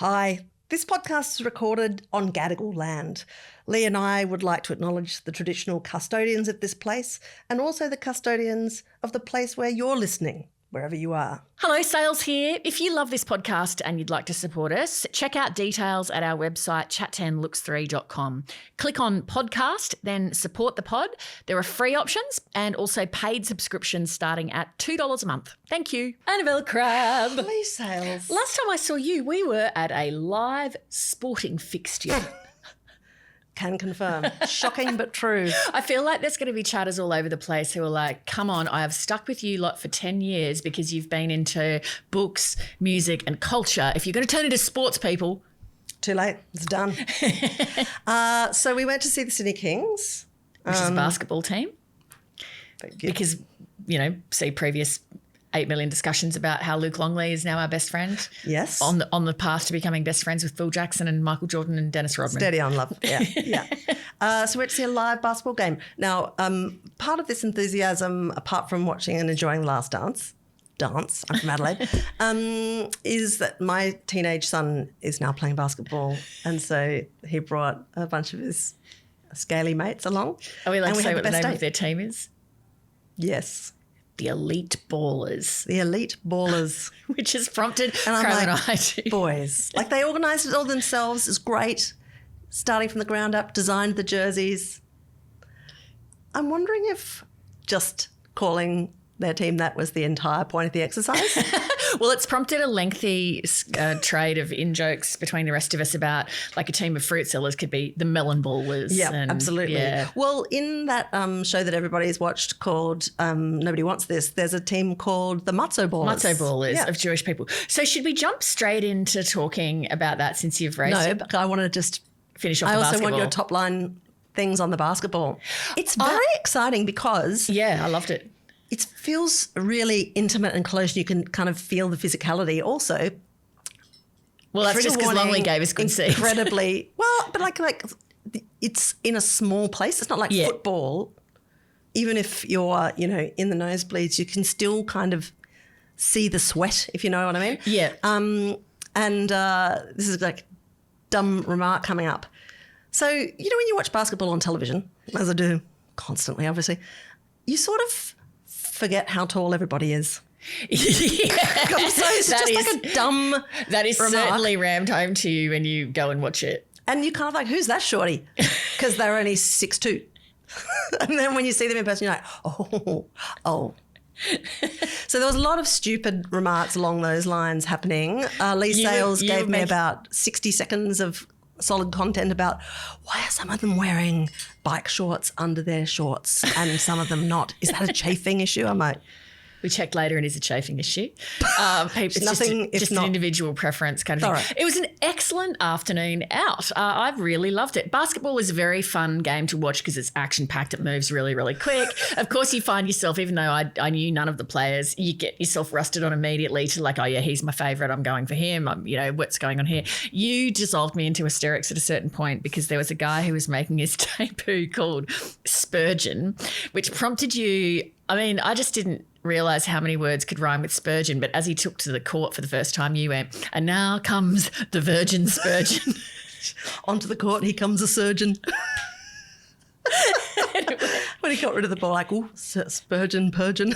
Hi, this podcast is recorded on Gadigal land. Lee and I would like to acknowledge the traditional custodians of this place and also the custodians of the place where you're listening, wherever you are. Hello, Sales here. If you love this podcast and you'd like to support us, check out details at our website, chat10looks3.com. Click on podcast, then support the pod. There are free options and also paid subscriptions starting at $2 a month. Thank you. Annabelle Crabb. Hello, Sales. Last time I saw you, we were at a live sporting fixture. Can confirm. Shocking but true. I feel like there's going to be chatters all over the place who are like, come on, I have stuck with you lot for 10 years because you've been into books, music and culture. If you're going to turn into sports people. Too late. It's done. So we went to see the Sydney Kings. Which is a basketball team. Because, see previous 8 million discussions about how Luke Longley is now our best friend. Yes. On the path to becoming best friends with Phil Jackson and Michael Jordan and Dennis Rodman. Steady on, love. Yeah. So we went to see a live basketball game. Now, part of this enthusiasm, apart from watching and enjoying The Last Dance, I'm from Adelaide, is that my teenage son is now playing basketball. And so he brought a bunch of his scaly mates along. Are we allowed to say what the name of their team is? Yes. The Elite Ballers. The Elite Ballers. Which has prompted and Crabb and I to... Boys. Like they organised it all themselves. It's great. Starting from the ground up, designed the jerseys. I'm wondering if just calling their team that was the entire point of the exercise. Well, it's prompted a lengthy trade of in-jokes between the rest of us about like a team of fruit sellers could be the Melon Ballers. Yeah, absolutely. Yeah. Well, in that show that everybody's watched called Nobody Wants This, there's a team called the Matzo Ballers. Matzo Ballers of Jewish people. So should we jump straight into talking about that since you've raised it? No, but I want to just finish off the basketball. I also want your top line things on the basketball. It's very exciting because... Yeah, I loved it. It feels really intimate and close. You can kind of feel the physicality also. Well, that's just because Longley gave us good seats. Incredibly. Well, but like it's in a small place. It's not like football. Even if you're, in the nosebleeds, you can still kind of see the sweat, if you know what I mean. Yeah. And this is like dumb remark coming up. So, when you watch basketball on television, as I do constantly, obviously, you sort of forget how tall everybody is. Yeah. So it's just like a dumb That is remark. Certainly rammed home to you when you go and watch it. And you kind of like, who's that shorty? Because they're only 6'2". And then when you see them in person, you're like, oh. So there was a lot of stupid remarks along those lines happening. Lee Sales gave me about 60 seconds of solid content about why are some of them wearing bike shorts under their shorts and some of them not. Is that a chafing issue? I'm like... We checked later and it's a chafing issue. It's nothing, just an individual preference kind of thing. It was an excellent afternoon out. I really loved it. Basketball was a very fun game to watch because it's action-packed. It moves really, really quick. Of course, you find yourself, even though I knew none of the players, you get yourself rusted on immediately to like, oh, yeah, he's my favourite. I'm going for him. What's going on here? You dissolved me into hysterics at a certain point because there was a guy who was making his debut called Spurgeon, which prompted you... I just didn't realise how many words could rhyme with Spurgeon, but as he took to the court for the first time, you went, and now comes the Virgin Spurgeon. Onto the court, here comes a surgeon. When he got rid of the ball, like, ooh, Spurgeon, Purgeon.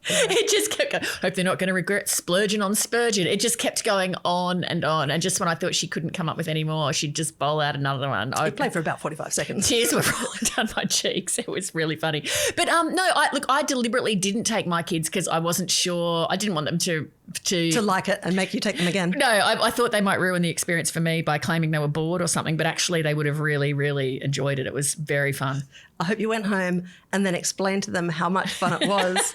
It just kept going, hope they're not going to regret splurging on Spurgeon. It just kept going on. And just when I thought she couldn't come up with any more, she'd just bowl out another one. He played for about 45 seconds. Tears were rolling down my cheeks. It was really funny. But I deliberately didn't take my kids because I wasn't sure. I didn't want them to like it and make you take them again. No, I thought they might ruin the experience for me by claiming they were bored or something, but actually they would have really, really enjoyed it. It was very fun. I hope you went home and then explained to them how much fun it was.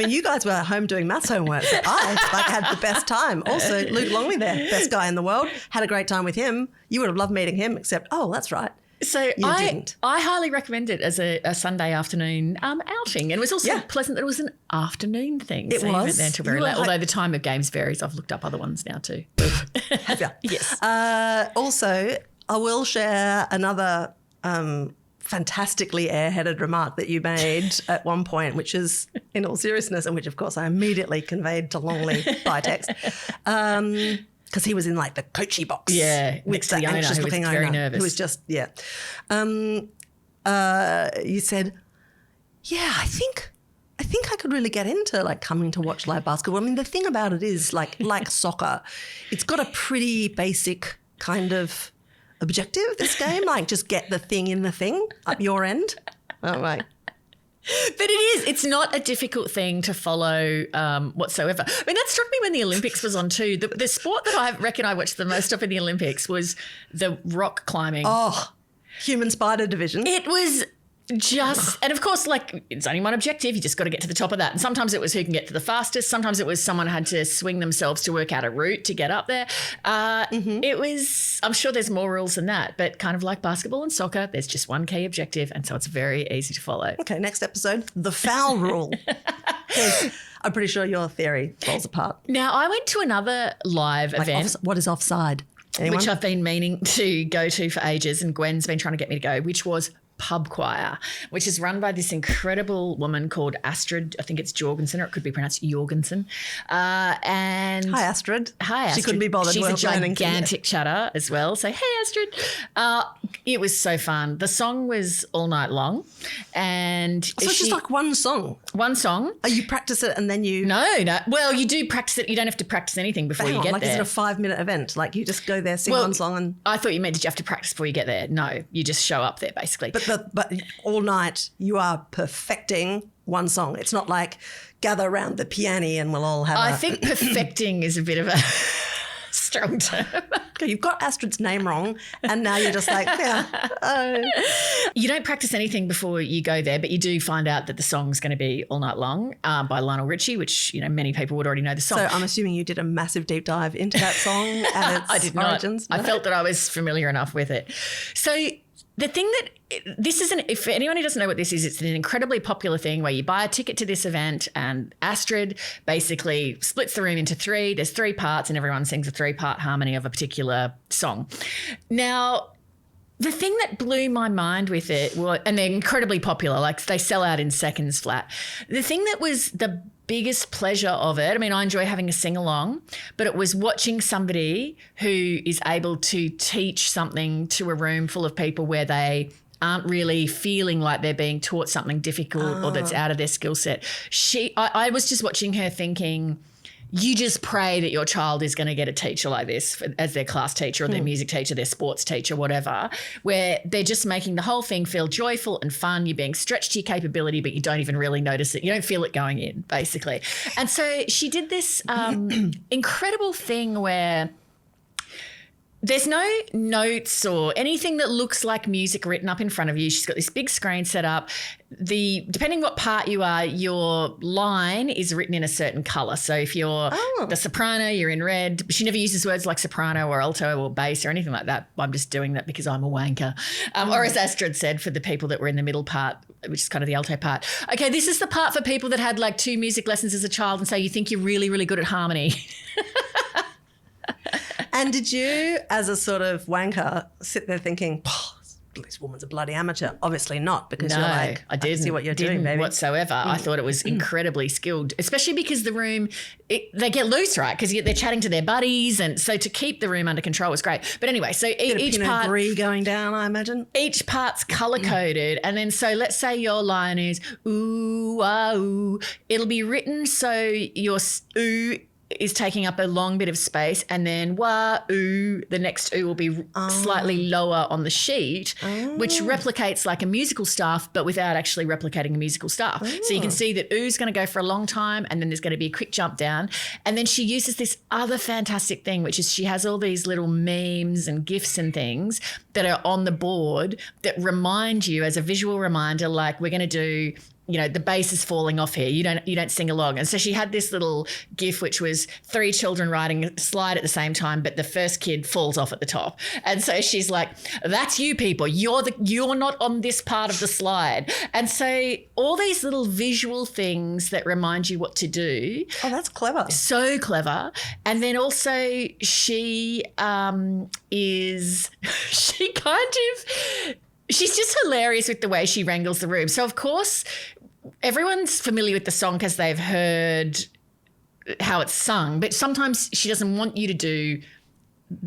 You guys were at home doing maths homework, but I had the best time. Also, Luke Longley there, best guy in the world, had a great time with him. You would have loved meeting him, except, that's right. So I highly recommend it as a Sunday afternoon outing. And it was also pleasant that it was an afternoon thing. It was. You went there until very late. Although the time of games varies. I've looked up other ones now too. Have you? Yes. Also, I will share another fantastically airheaded remark that you made at one point, which is in all seriousness, and which of course I immediately conveyed to Longley by text. because he was in like the coachy box. Yeah, with next to the the owner anxious who was looking very owner nervous. who was just, yeah. You said, yeah, I think I could really get into like coming to watch live basketball. I mean, the thing about it is like soccer, it's got a pretty basic kind of objective, this game, like just get the thing in the thing up your end. Oh, right. But it is. It's not a difficult thing to follow whatsoever. I mean, that struck me when the Olympics was on too. The sport that I reckon I watched the most of in the Olympics was the rock climbing. Oh, human spider division. It was just, and of course, like it's only one objective. You just got to get to the top of that. And sometimes it was who can get to the fastest. Sometimes it was someone had to swing themselves to work out a route to get up there. It was, I'm sure there's more rules than that, but kind of like basketball and soccer, there's just one key objective. And so it's very easy to follow. Okay, next episode, the foul rule. I'm pretty sure your theory falls apart. Now, I went to another live event. What is offside? Anyone? Which I've been meaning to go to for ages, and Gwen's been trying to get me to go, which was pub choir, which is run by this incredible woman called Astred. I think it's Jorgensen, or it could be pronounced Jorgensen. And Hi, Astrid. Hi, Astrid. She couldn't be bothered. She's a learning gigantic chatter as well. So, hey, Astrid. It was so fun. The song was all night long. And so it's just like one song? One song. Oh, you practice it and then you... No. Well, you do practice it. You don't have to practice anything before you get like, there. Is it a 5-minute event? Like you just go there, sing one song and... I thought you meant did you have to practice before you get there? No, you just show up there basically. But all night you are perfecting one song. It's not like gather around the piano and we'll all have I think perfecting is a bit of a strong term. Okay, you've got Astrid's name wrong and now you're just like, yeah. You don't practice anything before you go there, but you do find out that the song's going to be all night long by Lionel Richie, which, you know, many people would already know the song. So I'm assuming you did a massive deep dive into that song and its I did origins. Not. I felt that I was familiar enough with it. So the thing that this is, if anyone who doesn't know what this is, it's an incredibly popular thing where you buy a ticket to this event and Astrid basically splits the room into 3. There's 3 parts and everyone sings a 3-part harmony of a particular song. Now, the thing that blew my mind with it was, and they're incredibly popular, like they sell out in seconds flat. The thing that was the biggest pleasure of it, I mean, I enjoy having a sing-along, but it was watching somebody who is able to teach something to a room full of people where they aren't really feeling like they're being taught something difficult or that's out of their skill set. I was just watching her thinking, you just pray that your child is going to get a teacher like this as their class teacher or their music teacher, their sports teacher, whatever, where they're just making the whole thing feel joyful and fun. You're being stretched to your capability, but you don't even really notice it. You don't feel it going in, basically. And so she did this incredible thing where there's no notes or anything that looks like music written up in front of you. She's got this big screen set up. Depending what part you are, your line is written in a certain colour. So if you're the soprano, you're in red. She never uses words like soprano or alto or bass or anything like that. I'm just doing that because I'm a wanker. Or as Astrid said, for the people that were in the middle part, which is kind of the alto part. Okay, this is the part for people that had like 2 music lessons as a child and say you think you're really, really good at harmony. And did you, as a sort of wanker, sit there thinking, this woman's a bloody amateur? Obviously not, because you're like, I didn't see what you're doing, baby. Whatsoever. I thought it was incredibly skilled, especially because the room, they get loose, right? Because they're chatting to their buddies. And so to keep the room under control was great. But anyway, so each part. Brie going down, I imagine. Each part's color coded. And then so let's say your line is ooh, ah, ooh. It'll be written so your ooh is taking up a long bit of space, and then wah, ooh, the next ooh will be slightly lower on the sheet, which replicates like a musical staff, but without actually replicating a musical staff. So you can see that ooh's going to go for a long time, and then there's going to be a quick jump down. And then she uses this other fantastic thing, which is she has all these little memes and GIFs and things that are on the board that remind you as a visual reminder, like we're going to do, you know, the bass is falling off here. You don't sing along. And so she had this little GIF, which was 3 children riding a slide at the same time, but the first kid falls off at the top. And so she's like, that's you people. You're not on this part of the slide. And so all these little visual things that remind you what to do. Oh, that's clever. So clever. And then also she's just hilarious with the way she wrangles the room. So, of course, everyone's familiar with the song because they've heard how it's sung, but sometimes she doesn't want you to do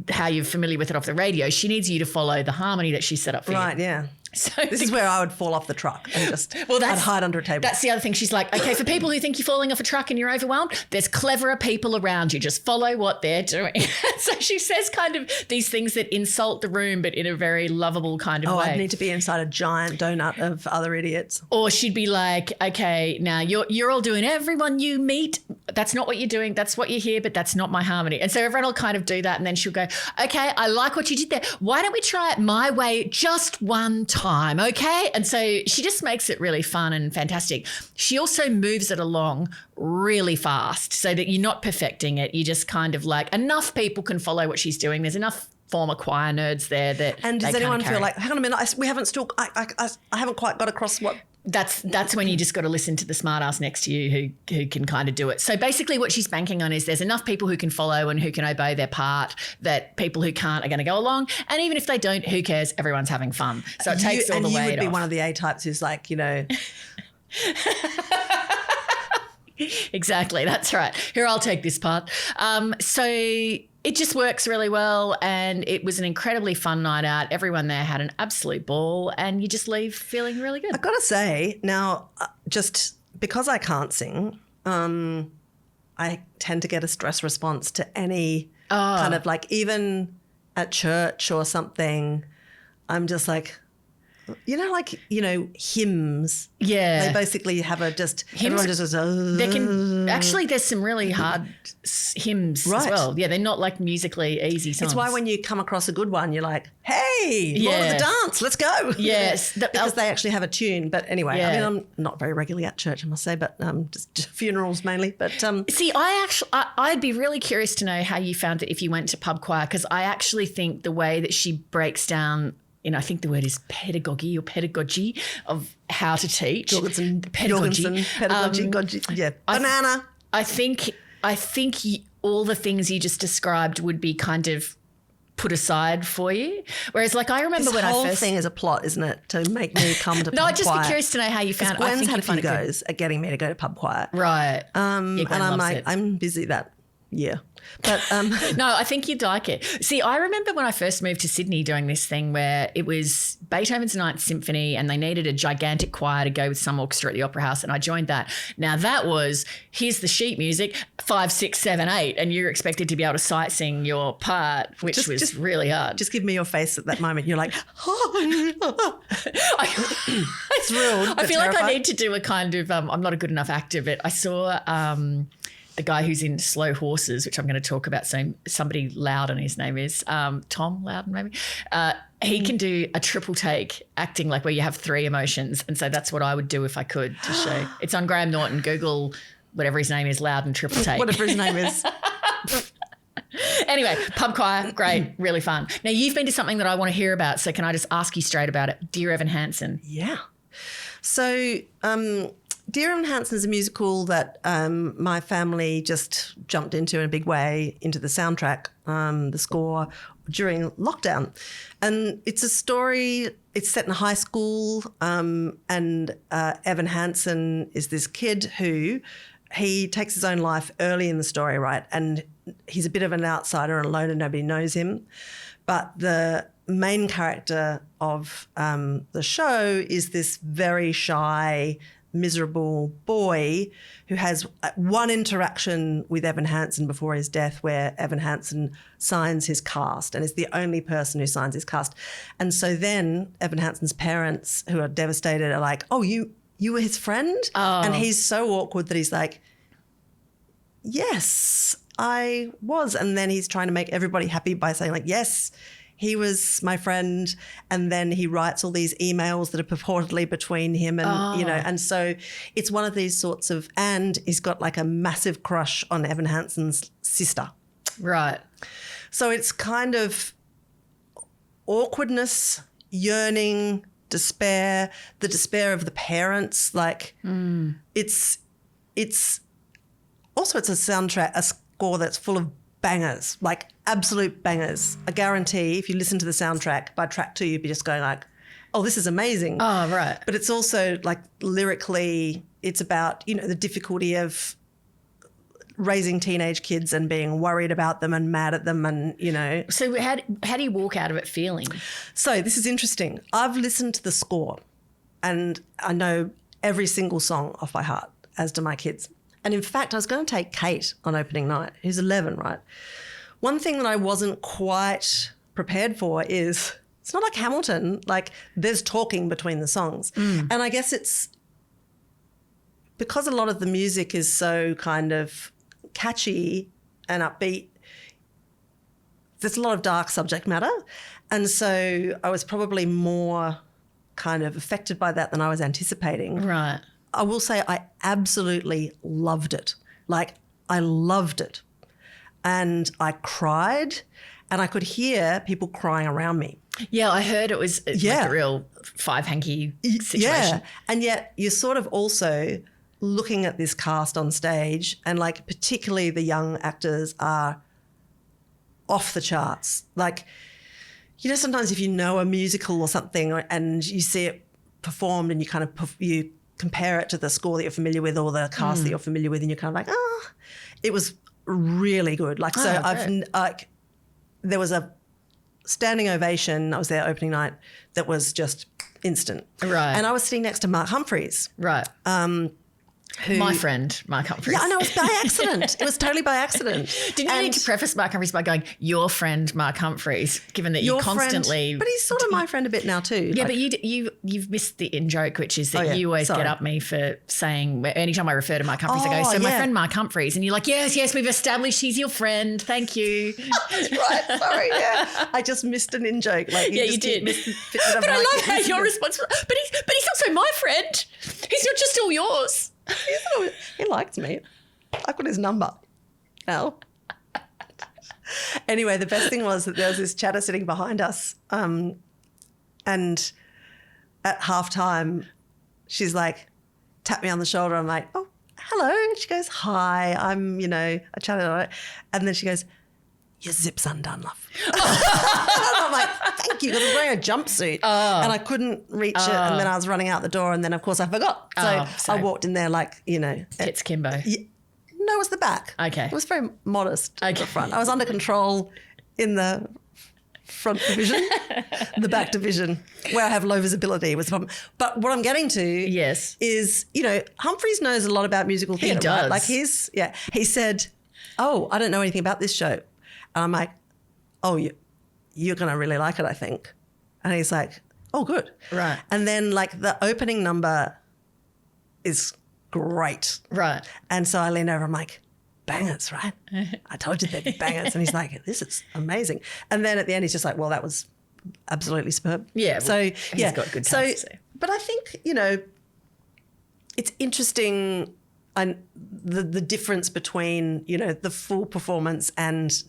how you're familiar with it off the radio. She needs you to follow the harmony that she set up for you. Right, yeah. So this is where I would fall off the truck and just I'd hide under a table. That's the other thing. She's like, okay, for people who think you're falling off a truck and you're overwhelmed, there's cleverer people around you. Just follow what they're doing. So she says kind of these things that insult the room, but in a very lovable kind of way. I'd need to be inside a giant donut of other idiots. Or she'd be like, okay, now you're all doing everyone you meet. That's not what you're doing. That's what you hear, but that's not my harmony. And so everyone will kind of do that. And then she'll go, okay, I like what you did there. Why don't we try it my way just one time, okay? And so she just makes it really fun and fantastic. She also moves it along really fast so that you're not perfecting it. You just kind of like enough people can follow what she's doing. There's enough former choir nerds there that and does anyone feel like, hang on a minute, we haven't still, I haven't quite got across what. That's when you just got to listen to the smart ass next to you who can kind of do it. So basically what she's banking on is there's enough people who can follow and who can obey their part that people who can't are going to go along. And even if they don't, who cares? Everyone's having fun. So it takes all the weight off. And you would be one of the A-types who's like, you know. Exactly. That's right. Here, I'll take this part. So it just works really well, and it was an incredibly fun night out. Everyone there had an absolute ball, and you just leave feeling really good. I've got to say, now, just because I can't sing, I tend to get a stress response to any kind of like, even at church or something, I'm just like, hymns. Yeah. They basically have hymns, everyone just goes, there's some really hard hymns as well. Yeah, they're not like musically easy songs. It's why when you come across a good one, you're like, hey, Lord of the Dance, let's go. Yes. Because they actually have a tune. But anyway, I mean, I'm not very regularly at church, I must say, but just funerals mainly. But see, I'd be really curious to know how you found it if you went to pub choir, because I actually think the way that she breaks down, I think the word is pedagogy of how to teach. Pedagogy. Yeah. Banana. I think all the things you just described would be kind of put aside for you. Whereas like I remember when I first... This whole thing is a plot, isn't it? To make me come to pub choir. No, I'd just be curious to know how you found it. Gwen's had a few goes at getting me to go to pub choir. Right. And I'm like, I'm busy that year. But no, I think you'd like it. See, I remember when I first moved to Sydney doing this thing where it was Beethoven's Ninth Symphony and they needed a gigantic choir to go with some orchestra at the Opera House, and I joined that. Now that was, here's the sheet music, 5, 6, 7, 8, and you're expected to be able to sight sing your part, which was really hard. Just give me your face at that moment. You're like, it's thrilled. I feel terrified. Like I need to do a kind of, I'm not a good enough actor, but I saw... the guy who's in Slow Horses, which I'm going to talk about soon, somebody Loudon, his name is, Tom Loudon maybe. He can do a triple take acting, like where you have 3 emotions. And so that's what I would do if I could to show. It's on Graham Norton. Google whatever his name is, Loudon triple take. Whatever his name is. Anyway, pub choir, great, really fun. Now you've been to something that I want to hear about, so can I just ask you straight about it? Dear Evan Hansen. Yeah. So Dear Evan Hansen is a musical that my family just jumped into in a big way, into the soundtrack, the score, during lockdown. And it's a story, it's set in high school, and Evan Hansen is this kid who, he takes his own life early in the story, right? And he's a bit of an outsider and alone and nobody knows him. But the main character of the show is this very shy, miserable boy who has one interaction with Evan Hansen before his death, where Evan Hansen signs his cast and is the only person who signs his cast. And so then Evan Hansen's parents, who are devastated, are like, oh, you were his friend? Oh. And he's so awkward that he's like, yes, I was. And then he's trying to make everybody happy by saying like, yes, he was my friend. And then he writes all these emails that are purportedly between him and, and so it's one of these sorts of, and he's got like a massive crush on Evan Hansen's sister. Right. So it's kind of awkwardness, yearning, despair, the despair of the parents. Like it's also, it's a soundtrack, a score that's full of bangers, like absolute bangers. I guarantee if you listen to the soundtrack by track 2, you'd be just going like, oh, this is amazing. Oh, right. But it's also like lyrically, it's about, the difficulty of raising teenage kids and being worried about them and mad at them and, you know. So how do you walk out of it feeling? So this is interesting. I've listened to the score and I know every single song off by heart, as do my kids. And in fact, I was going to take Kate on opening night, who's 11, right? One thing that I wasn't quite prepared for is it's not like Hamilton, like there's talking between the songs. And I guess it's because a lot of the music is so kind of catchy and upbeat, there's a lot of dark subject matter. And so I was probably more kind of affected by that than I was anticipating. Right. I will say I absolutely loved it. Like I loved it. And I cried and I could hear people crying around me. Yeah, I heard it was like a real five-hanky situation. Yeah, and yet you're sort of also looking at this cast on stage and like particularly the young actors are off the charts. Like, you know, sometimes if you know a musical or something and you see it performed and you kind of you compare it to the score that you're familiar with or the cast that you're familiar with and you're kind of like, it was really good. Like, so there was a standing ovation. I was there opening night that was just instant. Right. And I was sitting next to Mark Humphries. Right. My friend, Mark Humphries. Yeah, I know, it was by accident. It was totally by accident. Didn't you need to preface Mark Humphries by going, your friend Mark Humphries, given that you constantly... But he's sort of my friend a bit now too. Yeah, like, but you've missed the in-joke, which is that you always get up me for saying, anytime I refer to Mark Humphries, I go, my friend Mark Humphries. And you're like, yes, we've established he's your friend. Thank you. That's right. Sorry, yeah. I just missed an in-joke. Like, you did. But I love how your response was, but he's also my friend. He's not just all yours. He liked me. I've got his number. Al. Anyway, the best thing was that there was this chatter sitting behind us, and at halftime, she's like, tapped me on the shoulder. I'm like, oh, hello. And she goes, hi. I chatted on it. And then she goes, your zip's undone, love. And I'm like, thank you, because I was wearing a jumpsuit and I couldn't reach it, and then I was running out the door, and then, of course, I forgot. So I walked in there like, Tits Kimbo. No, it was the back. Okay. It was very modest at the front. I was under control in the front division. The back division, where I have low visibility, was the problem. But what I'm getting to is, Humphries knows a lot about musical theatre. He does. Right? Like he said, oh, I don't know anything about this show. And I'm like, oh, you're going to really like it, I think. And he's like, oh, good. Right. And then like the opening number is great. Right. And so I lean over, I'm like, bangers, right? I told you they'd be bangers. And he's like, this is amazing. And then at the end, he's just like, well, that was absolutely superb. Yeah. So, he's got good taste. But I think, it's interesting the difference between, the full performance and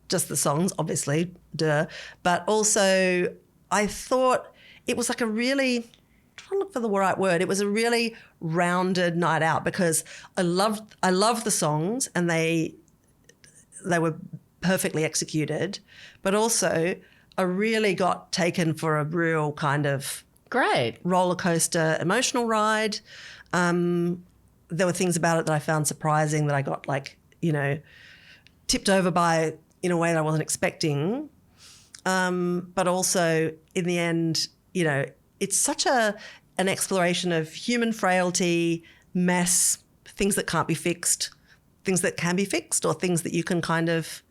just the songs, obviously, but also I thought it was like a really, I'm trying to look for the right word, it was a really rounded night out because I loved the songs and they were perfectly executed, but also I really got taken for a real kind of great roller coaster emotional ride. There were things about it that I found surprising that I got tipped over by in a way that I wasn't expecting. But also in the end, it's such an exploration of human frailty, mess, things that can't be fixed, things that can be fixed, or things that you can kind of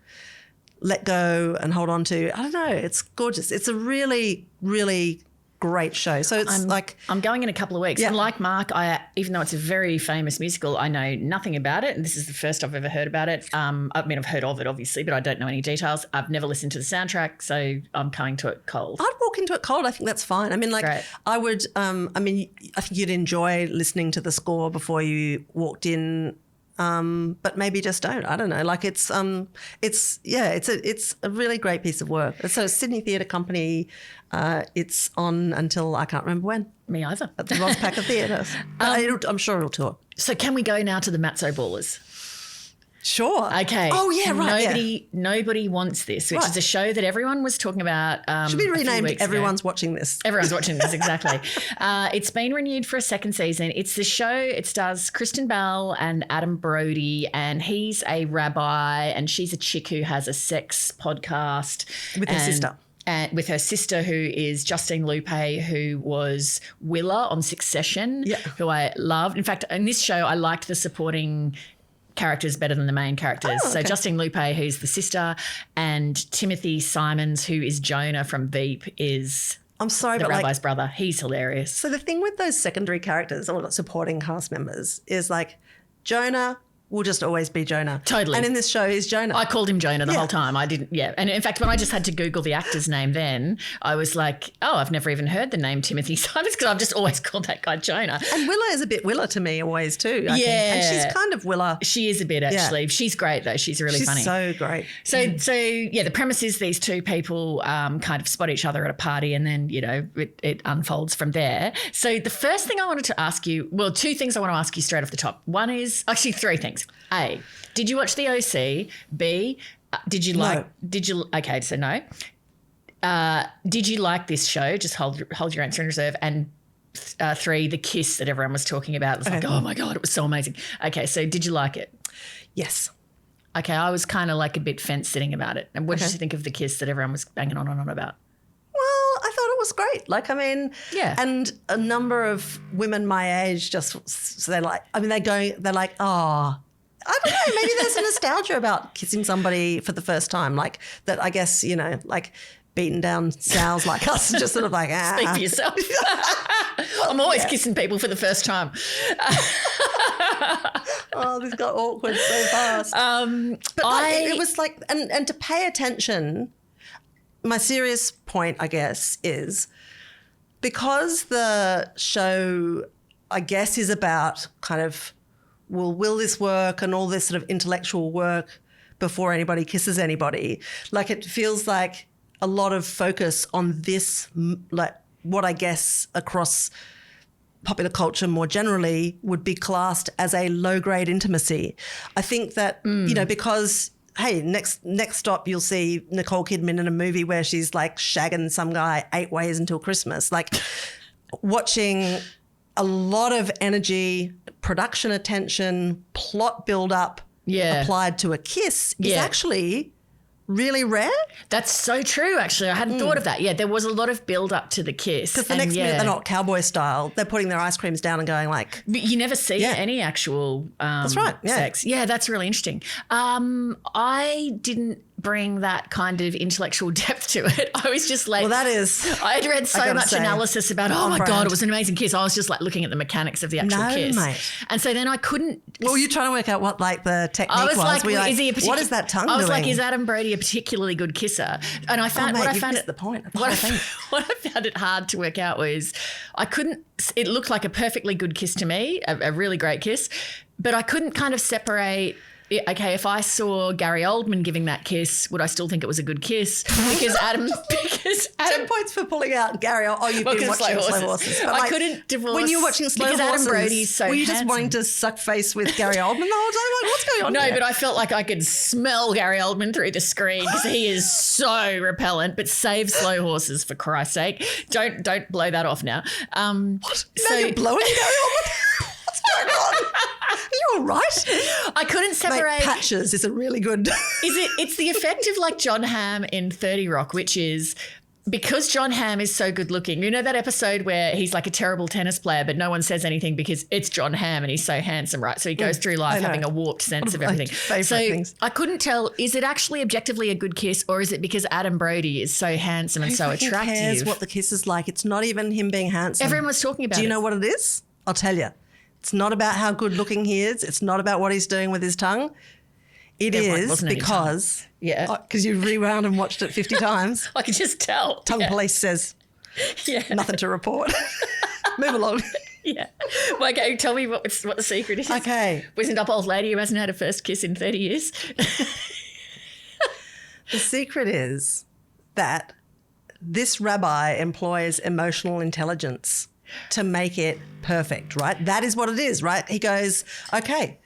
let go and hold on to. I don't know. It's gorgeous. It's a really, really great show. So it's I'm going in a couple of weeks. Yeah. And like Mark, even though it's a very famous musical, I know nothing about it. And this is the first I've ever heard about it. I've heard of it, obviously, but I don't know any details. I've never listened to the soundtrack, so I'm coming to it cold. I'd walk into it cold. I think that's fine. Great. I would, I think you'd enjoy listening to the score before you walked in. But maybe just don't. I don't know. Like it's a really great piece of work. So Sydney Theatre Company, it's on until I can't remember when. Me either. At the Rospacker Theatre. I'm sure it'll tour. So can we go now to the Matzo Ballers? Sure. Okay. Oh, yeah, right. Nobody Wants This, which is a show that everyone was talking about. Should be renamed Everyone's Watching This. Everyone's watching this, exactly. It's been renewed for a second season. It's the show, it stars Kristen Bell and Adam Brody, and he's a rabbi and she's a chick who has a sex podcast. With her sister. And with her sister, who is Justine Lupe, who was Willa on Succession, who I loved. In fact, in this show, I liked the supporting characters better than the main characters. So Justine Lupe, who's the sister, and Timothy Simons, who is Jonah from Veep, is the rabbi's brother. He's hilarious. So the thing with those secondary characters or supporting cast members is like Jonah will just always be Jonah. Totally. And in this show, he's Jonah. I called him Jonah the whole time. I didn't, And in fact, when I just had to Google the actor's name then, I was like, oh, I've never even heard the name Timothy Simons because I've just always called that guy Jonah. And Willa is a bit Willa to me always too. I think. And she's kind of Willa. She is a bit actually. Yeah. She's great though. She's really funny. She's so great. So the premise is these two people kind of spot each other at a party and then, it unfolds from there. So the first thing I wanted to ask you, well, two things I want to ask you straight off the top. One is, actually three things. A, did you watch The OC? B, okay, so no. Did you like this show? Just hold your answer in reserve. And 3, the kiss that everyone was talking about. It was like, oh my God, it was so amazing. Okay, so did you like it? Yes. Okay, I was kind of like a bit fence-sitting about it. And what did you think of the kiss that everyone was banging on and on about? Well, I thought it was great. Like, I mean, and a number of women my age they're like, they're like, oh, I don't know, maybe there's a nostalgia about kissing somebody for the first time. Like that, I guess, like beaten down sows like us, just sort of like, Speak for yourself. I'm always kissing people for the first time. Oh, this got awkward so fast. But it was like, and to pay attention, my serious point, I guess, is because the show, I guess, is about kind of, well, will this work and all this sort of intellectual work before anybody kisses anybody? Like it feels like a lot of focus on this, like what I guess across popular culture more generally would be classed as a low-grade intimacy. I think that, because, hey, next stop you'll see Nicole Kidman in a movie where she's like shagging some guy 8 ways until Christmas. Like watching a lot of energy, production attention, plot build-up applied to a kiss is actually really rare. That's so true, actually. I hadn't thought of that. Yeah, there was a lot of build-up to the kiss. Because the next minute they're not cowboy style. They're putting their ice creams down and going like... But you never see any actual that's right, sex. Yeah, that's really interesting. I didn't bring that kind of intellectual depth to it. I was just like... Well, that is... I'd read so much analysis about, oh my God, it was an amazing kiss. I was just like looking at the mechanics of the actual kiss. Mate. And so then I couldn't... Well, you're trying to work out what like the technique was. Like, is he a what is that tongue doing? I was like, is Adam Brody a particularly good kisser? And I found... What I found it hard to work out was I couldn't... It looked like a perfectly good kiss to me, a really great kiss, but I couldn't kind of separate... Okay, if I saw Gary Oldman giving that kiss, would I still think it was a good kiss? Because Adam 10 points for pulling out Gary. Oh, you've been watching Slow Horses. But I couldn't divorce when you were watching Slow Horses. Adam Brody's so were you handsome. Just wanting to suck face with Gary Oldman the whole time? Like, what's going on? No, here? but I felt like I could smell Gary Oldman through the screen because he is so repellent. But save Slow Horses for Christ's sake. Don't blow that off now. What? So you're blowing Gary Oldman? What's going on? Are you all right? I couldn't separate. Mate, Patches is a really good. It's the effect of like John Hamm in 30 Rock, which is because John Hamm is so good looking. You know that episode where he's like a terrible tennis player, but no one says anything because it's John Hamm and he's so handsome, right? So he goes through life having a warped sense of everything. Things. I couldn't tell, is it actually objectively a good kiss or is it because Adam Brody is so handsome and so attractive? Who cares what the kiss is like? It's not even him being handsome. Everyone was talking about it. Do you know what it is? I'll tell you. It's not about how good looking he is. It's not about what he's doing with his tongue. It is because you rewound and watched it 50 times. I can just tell. Tongue police says nothing to report. Move along. Yeah. Well, okay, tell me what the secret is. Okay. Wizened up old lady who hasn't had a first kiss in 30 years. The secret is that this rabbi employs emotional intelligence to make it perfect, right? That is what it is, right? He goes, okay,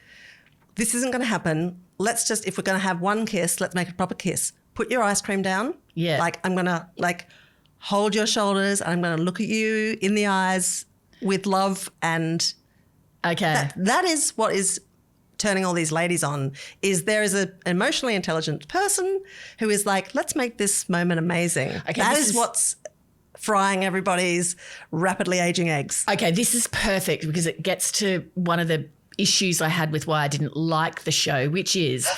this isn't going to happen. Let's just, if we're going to have one kiss, let's make a proper kiss. Put your ice cream down. Yeah. Like, I'm going to hold your shoulders and I'm going to look at you in the eyes with love. And Okay. that is what is turning all these ladies on, is there is an emotionally intelligent person who is like, let's make this moment amazing. Okay, that is what's frying everybody's rapidly aging eggs. Okay, this is perfect because it gets to one of the issues I had with why I didn't like the show, which is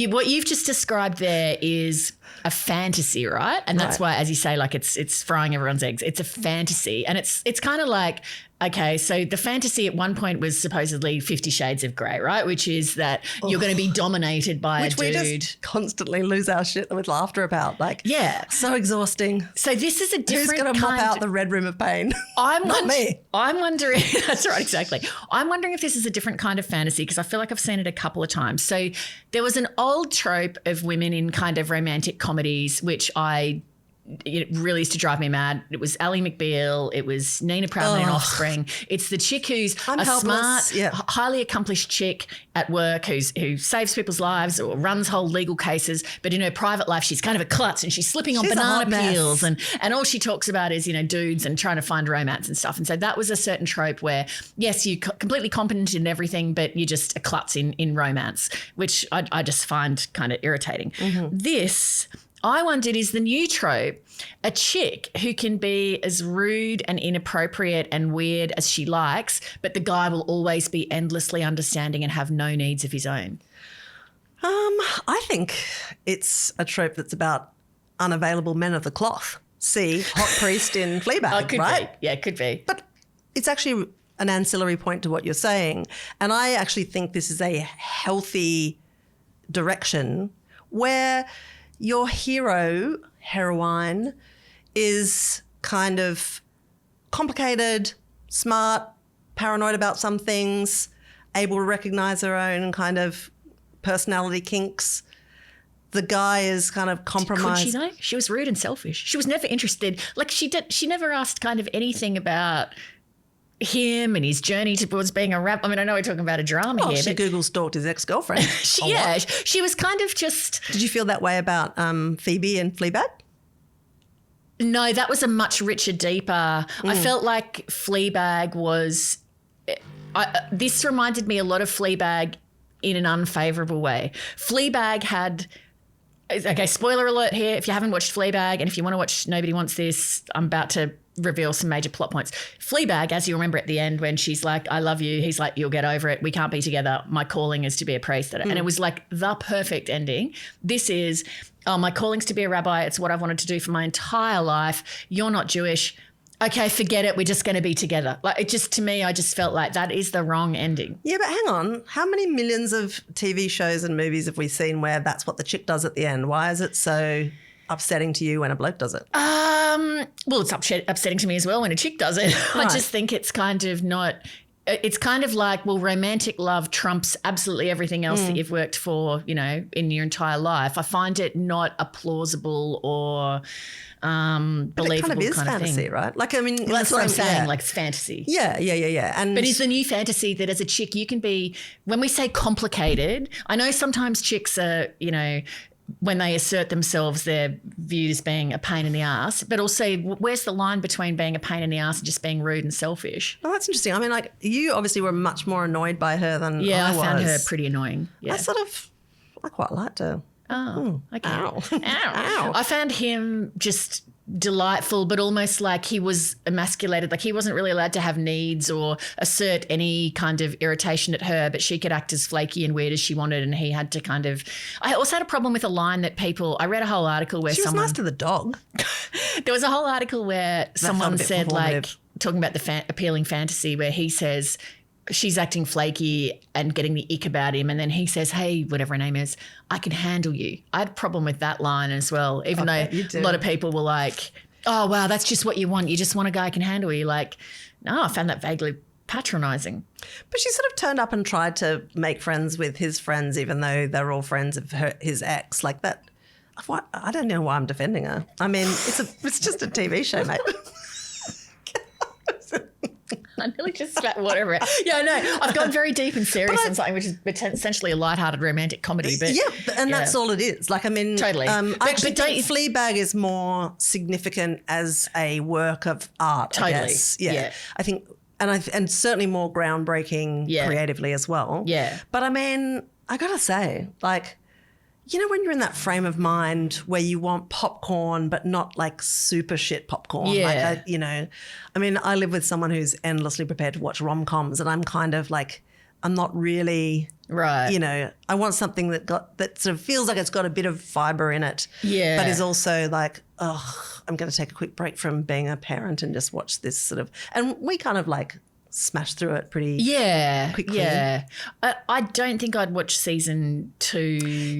what you've just described there is a fantasy, right? And that's why, as you say, like it's frying everyone's eggs. It's a fantasy. And it's kind of like, okay, so the fantasy at one point was supposedly 50 Shades of Grey, right? Which is that you're going to be dominated by a dude. Which we just constantly lose our shit with laughter about. Like, yeah. So exhausting. So this is a different Who's going to mop out the red room of pain? Not me. I'm wondering, that's right, exactly. I'm wondering if this is a different kind of fantasy because I feel like I've seen it a couple of times. So there was an old trope of women in kind of romantic comedies, which it really used to drive me mad. It was Ally McBeal. It was Nina Proudman in Offspring. It's the chick who's a smart, highly accomplished chick at work who saves people's lives or runs whole legal cases. But in her private life, she's kind of a klutz and she's slipping on banana peels and all she talks about is, dudes and trying to find romance and stuff. And so that was a certain trope where, yes, you're completely competent in everything, but you're just a klutz in romance, which I just find kind of irritating. Mm-hmm. This, I wondered, is the new trope a chick who can be as rude and inappropriate and weird as she likes, but the guy will always be endlessly understanding and have no needs of his own? I think it's a trope that's about unavailable men of the cloth. See Hot Priest in Fleabag, right? Yeah, it could be. But it's actually an ancillary point to what you're saying. And I actually think this is a healthy direction where your heroine is kind of complicated, smart, paranoid about some things, able to recognize her own kind of personality kinks. The guy is kind of compromised. Could she know? She was rude and selfish. She was never interested. Like she never asked kind of anything about him and his journey towards being a rap. I mean, I know we're talking about a drama here. She Google stalked his ex-girlfriend. She was kind of just... Did you feel that way about Phoebe and Fleabag? No, that was a much richer, deeper... I felt like Fleabag was... this reminded me a lot of Fleabag in an unfavourable way. Fleabag had... Okay, spoiler alert here. If you haven't watched Fleabag and if you want to watch Nobody Wants This, I'm about to reveal some major plot points. Fleabag, as you remember at the end when she's like, I love you. He's like, you'll get over it. We can't be together. My calling is to be a priest. And it was like the perfect ending. This is, my calling's to be a rabbi. It's what I've wanted to do for my entire life. You're not Jewish. Okay, forget it. We're just going to be together. Like it just, to me, I just felt like that is the wrong ending. Yeah, but hang on. How many millions of TV shows and movies have we seen where that's what the chick does at the end? Why is it so upsetting to you when a bloke does it? Well, it's upsetting to me as well when a chick does it. Right. I just think it's kind of not... It's kind of like, well, romantic love trumps absolutely everything else that you've worked for, in your entire life. I find it not a plausible or believable but it kind of is fantasy, thing. Right? Like, I mean, that's what I'm saying. Like, it's fantasy. Yeah. But it's the new fantasy that as a chick you can be. When we say complicated, I know sometimes chicks are, when they assert themselves, they're viewed as being a pain in the ass. But also, where's the line between being a pain in the ass and just being rude and selfish? Oh, that's interesting. I mean, like, you obviously were much more annoyed by her than I was. Yeah, I found her pretty annoying. Yeah. I quite liked her. Oh, okay. Ow. Ow. I found him just delightful, but almost like he was emasculated. Like he wasn't really allowed to have needs or assert any kind of irritation at her, but she could act as flaky and weird as she wanted, and he had to kind of... I also had a problem with a line that I read a whole article where she was nice to the dog. There was a whole article where someone said, like, talking about the appealing fantasy, where he says... she's acting flaky and getting the ick about him. And then he says, hey, whatever her name is, I can handle you. I had a problem with that line as well, even though a lot of people were like, oh, wow, that's just what you want. You just want a guy who can handle you. Like, no, I found that vaguely patronising. But she sort of turned up and tried to make friends with his friends, even though they're all friends of his ex. Like that, I don't know why I'm defending her. I mean, it's just a TV show, mate. I nearly just spat water everywhere. Yeah, no, I've gone very deep and serious on something which is essentially a lighthearted romantic comedy. But that's all it is. Like, I mean, totally. I actually think Fleabag is more significant as a work of art. Totally. I guess. Yeah. I think, and certainly more groundbreaking creatively as well. Yeah. But I mean, I gotta say, like, you know, when you're in that frame of mind where you want popcorn, but not like super shit popcorn. Yeah. Like, I mean, I live with someone who's endlessly prepared to watch rom-coms, and I'm kind of like, I'm not really, right. I want something that sort of feels like it's got a bit of fibre in it. Yeah. But is also like, I'm going to take a quick break from being a parent and just watch this sort of, and we kind of like smash through it pretty quickly. Yeah. I don't think I'd watch season 2.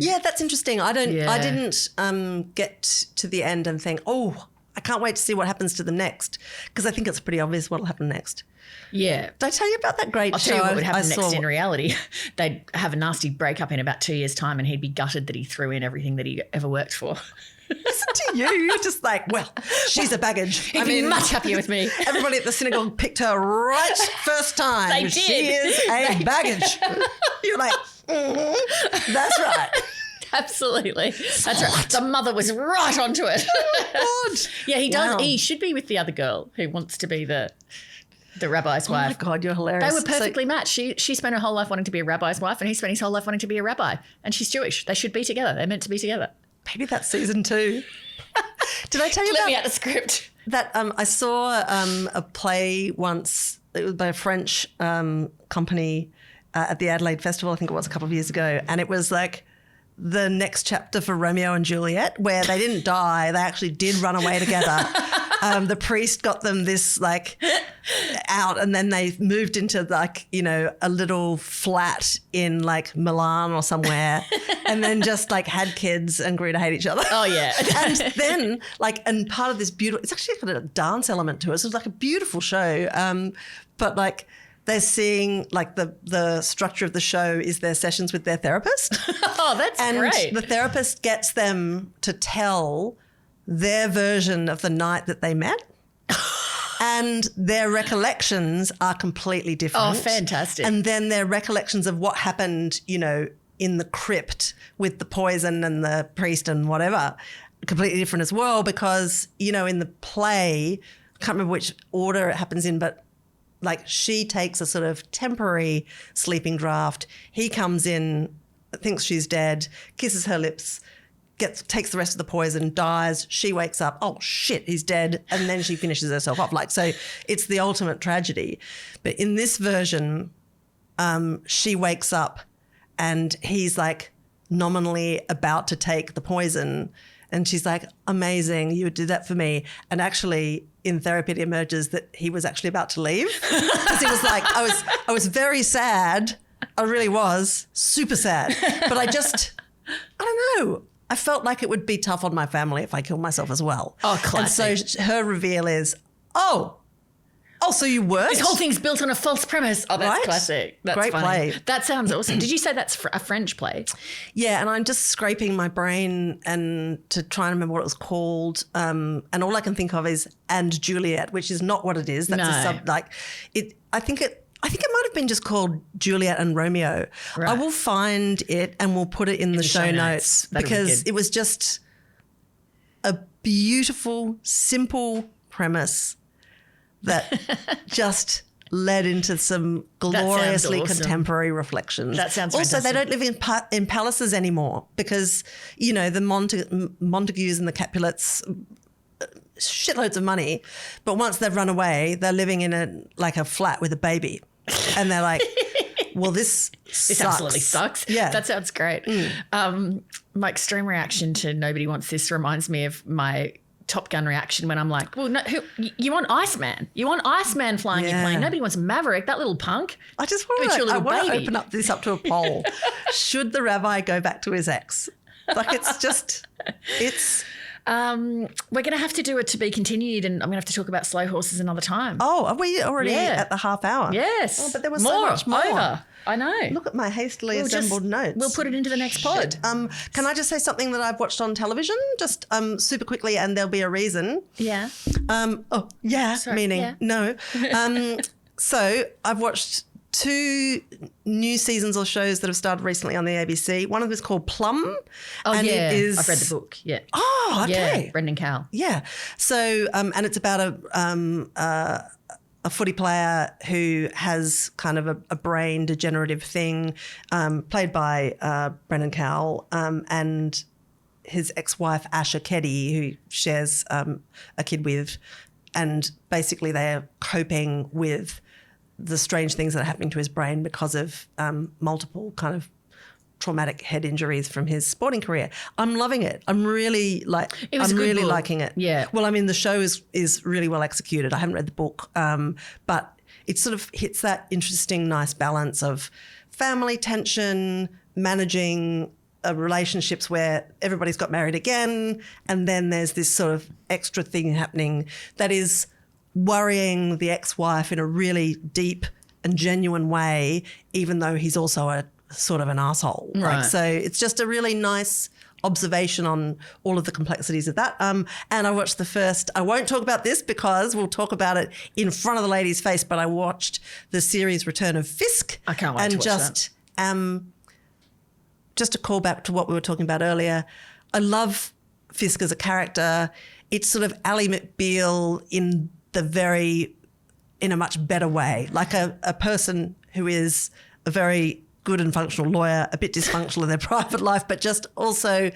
Yeah, that's interesting. I didn't get to the end and think, I can't wait to see what happens to them next, because I think it's pretty obvious what will happen next. Yeah. Did I tell you about that great show? I'll tell you what would happen next in reality. They'd have a nasty breakup in about 2 years' time, and he'd be gutted that he threw in everything that he ever worked for. Listen to you. You're just like, well, she's a baggage. He'd be much happier with me. Everybody at the synagogue picked her right first time. They did. She is a baggage. You're like, that's right. Absolutely. That's right. The mother was right onto it. Oh, God. Yeah, he does. Wow. He should be with the other girl who wants to be the rabbi's wife. Oh, my God, you're hilarious. They were perfectly matched. She spent her whole life wanting to be a rabbi's wife, and he spent his whole life wanting to be a rabbi. And she's Jewish. They should be together. They're meant to be together. Maybe that's season 2. Did I tell you Let me out the script. That I saw a play once. It was by a French company at the Adelaide Festival, I think it was a couple of years ago. And it was like the next chapter for Romeo and Juliet, where they didn't die. They actually did run away together. The priest got them this like out, and then they moved into like, a little flat in like Milan or somewhere, and then just like had kids and grew to hate each other. Oh yeah. And then and part of this beautiful, it's actually got a dance element to it. So it's like a beautiful show. But like they're seeing like the structure of the show is their sessions with their therapist. Oh, that's great. And the therapist gets them to tell their version of the night that they met. And their recollections are completely different. Oh, fantastic. And then their recollections of what happened, in the crypt with the poison and the priest and whatever, completely different as well, because, in the play, I can't remember which order it happens in, but like she takes a sort of temporary sleeping draft. He comes in, thinks she's dead, kisses her lips, takes the rest of the poison, dies. She wakes up, oh shit, he's dead, and then she finishes herself off. Like, so it's the ultimate tragedy. But in this version, she wakes up and he's like nominally about to take the poison, and she's like, amazing, you did that for me. And actually in therapy it emerges that he was actually about to leave. Because he was like, I was very sad. I really was super sad. But I don't know. I felt like it would be tough on my family if I killed myself as well. Oh, classic. And so her reveal is, so you worked? This whole thing's built on a false premise. Oh, that's classic. That's great funny. Play. That sounds awesome. Did you say that's a French play? Yeah, and I'm just scraping my brain and to try and remember what it was called. And all I can think of is And Juliet, which is not what it is. That's a sub. Like it. I think it might have been just called Juliet and Romeo. Right. I will find it and we'll put it in the show notes because it was just a beautiful, simple premise that just led into some gloriously contemporary reflections. That sounds also, fantastic. they don't live in palaces anymore because, the Montagues and the Capulets, shitloads of money, but once they've run away, they're living in a flat with a baby. And they're like, well, this sucks. Absolutely sucks. Yeah. That sounds great. My extreme reaction to Nobody Wants This reminds me of my Top Gun reaction when I'm like, well, no, you want Iceman. You want Iceman flying your plane. Nobody wants Maverick, that little punk. I just want to open this up to a poll. Should the rabbi go back to his ex? Like it's... we're going to have to do it to be continued, and I'm going to have to talk about slow horses another time. Oh, are we already at the half hour? Yes. Oh, but there was so much more. Over. I know. Look at my hastily assembled notes. We'll put it into the next pod. Can I just say something that I've watched on television? Just super quickly, and there'll be a reason. Yeah. Sorry, meaning no. So I've watched 2 new seasons or shows that have started recently on the ABC. One of them is called Plum. Oh, and yeah. it is, I've read the book. Yeah. Oh, okay. Yeah, Brendan Cowell. Yeah. So, and it's about a footy player who has kind of a brain degenerative thing, played by Brendan Cowell, and his ex-wife Asha Keddy, who shares a kid with, and basically they are coping with the strange things that are happening to his brain because of multiple kind of traumatic head injuries from his sporting career. I'm loving it. I'm really liking it. Yeah. Well, I mean, the show is really well executed. I haven't read the book, but it sort of hits that interesting, nice balance of family tension, managing relationships where everybody's got married again, and then there's this sort of extra thing happening that is worrying the ex-wife in a really deep and genuine way, even though he's also a sort of an asshole. Right. So it's just a really nice observation on all of the complexities of that. And I watched the first, I won't talk about this because we'll talk about it in front of the lady's face, but I watched the series Return of Fisk. I can't wait to watch that. Just to call back to what we were talking about earlier, I love Fisk as a character. It's sort of Ally McBeal in a much better way, like a person who is a very good and functional lawyer, a bit dysfunctional in their private life, but just also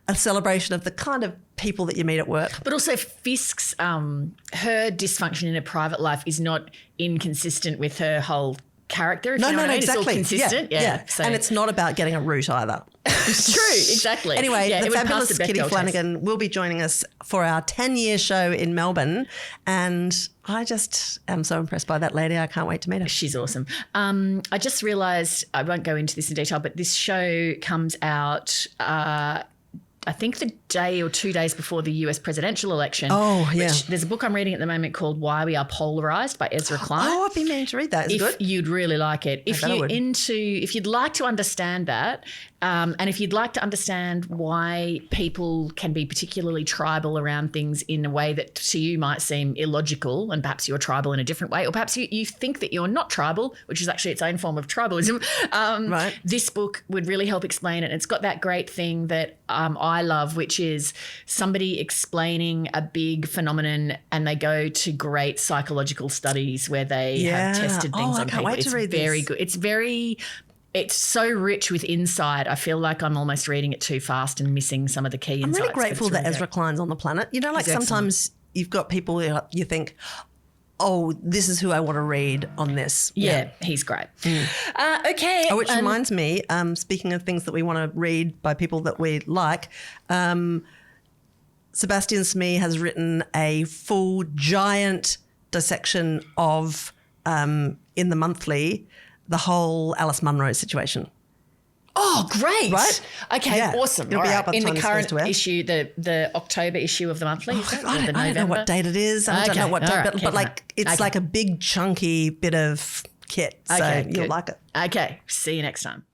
a celebration of the kind of people that you meet at work. But also Fisk's, her dysfunction in her private life is not inconsistent with her whole character. No, exactly. It's all consistent. Yeah. So. And it's not about getting a root either. It's true, exactly. Anyway, yeah, the fabulous Kitty Flanagan will be joining us for our 10-year show in Melbourne, and I just am so impressed by that lady. I can't wait to meet her. She's awesome. I just realised, I won't go into this in detail, but this show comes out I think the day or 2 days before the US presidential election. Oh, yeah. There's a book I'm reading at the moment called Why We Are Polarised by Ezra Klein. Oh, I've been meaning to read that. Is it good? You'd really like it. If you'd like to understand that, and if you'd like to understand why people can be particularly tribal around things in a way that to you might seem illogical, and perhaps you're tribal in a different way, or perhaps you think that you're not tribal, which is actually its own form of tribalism, right. This book would really help explain it. And it's got that great thing that I love, which is somebody explaining a big phenomenon and they go to great psychological studies where they have tested things on people. I can't wait to read this. It's very good. It's so rich with insight. I feel like I'm almost reading it too fast and missing some of the key insights. I'm really grateful that Ezra Klein's on the planet. You know, like sometimes you've got people who you think, oh, this is who I want to read on this. Yeah, he's great. Okay. Which reminds me, speaking of things that we want to read by people that we like, Sebastian Smee has written a full giant dissection of, in the monthly, the whole Alice Munro situation. Oh, great. Right? Okay, awesome. It'll be out by the in time the current issue, the October issue of the monthly. I don't know what date it is. I don't know what date, but like it's like a big chunky bit of kit. So you'll like it. Okay, see you next time.